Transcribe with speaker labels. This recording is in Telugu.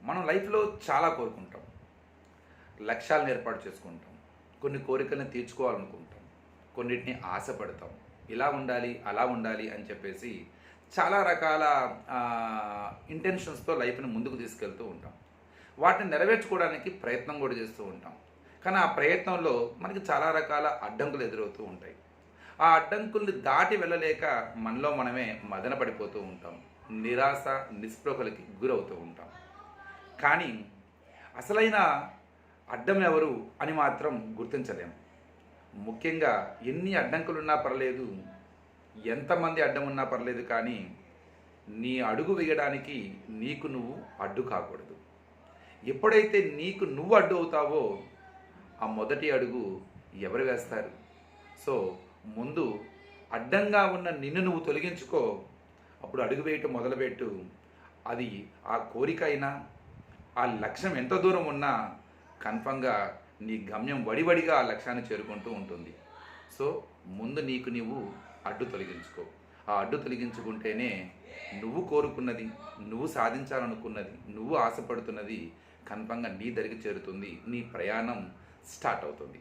Speaker 1: మనం లైఫ్లో చాలా కోరుకుంటాం, లక్ష్యాలను ఏర్పాటు చేసుకుంటాం, కొన్ని కోరికలను తీర్చుకోవాలనుకుంటాం, కొన్నిటిని ఆశపడతాం. ఇలా ఉండాలి, అలా ఉండాలి అని చెప్పేసి చాలా రకాల ఇంటెన్షన్స్తో లైఫ్ని ముందుకు తీసుకెళ్తూ ఉంటాం. వాటిని నెరవేర్చుకోవడానికి ప్రయత్నం కూడా చేస్తూ ఉంటాం. కానీ ఆ ప్రయత్నంలో మనకి చాలా రకాల అడ్డంకులు ఎదురవుతూ ఉంటాయి. ఆ అడ్డంకుల్ని దాటి వెళ్ళలేక మనలో మనమే మదన పడిపోతూ ఉంటాం. నిరాశ, నిస్పృహలకి గురవుతూ ఉంటాం. కానీ అసలైన అడ్డం ఎవరు అని మాత్రం గుర్తించలేము. ముఖ్యంగా ఎన్ని అడ్డంకులున్నా పర్లేదు, ఎంతమంది అడ్డం ఉన్నా పర్లేదు, కానీ నీ అడుగు వేయడానికి నీకు నువ్వు అడ్డు కాకూడదు. ఎప్పుడైతే నీకు నువ్వు అడ్డు అవుతావో ఆ మొదటి అడుగు ఎవరు వేస్తారు? సో ముందు అడ్డంగా ఉన్న నిన్ను నువ్వు తొలగించుకో, అప్పుడు అడుగు వేయటం మొదలుపెట్టు. అది ఆ కోరిక అయినా, ఆ లక్ష్యం ఎంత దూరం ఉన్నా కన్ఫర్మ్గా నీ గమ్యం వడివడిగా ఆ లక్ష్యాన్ని చేరుకుంటూ ఉంటుంది. సో ముందు నీకు నీవు అడ్డు తొలగించుకో. ఆ అడ్డు తొలగించుకుంటేనే నువ్వు కోరుకున్నది, నువ్వు సాధించాలనుకున్నది, నువ్వు ఆశపడుతున్నది కన్ఫర్మ్గా నీ దగ్గరికి చేరుతుంది. నీ ప్రయాణం స్టార్ట్ అవుతుంది.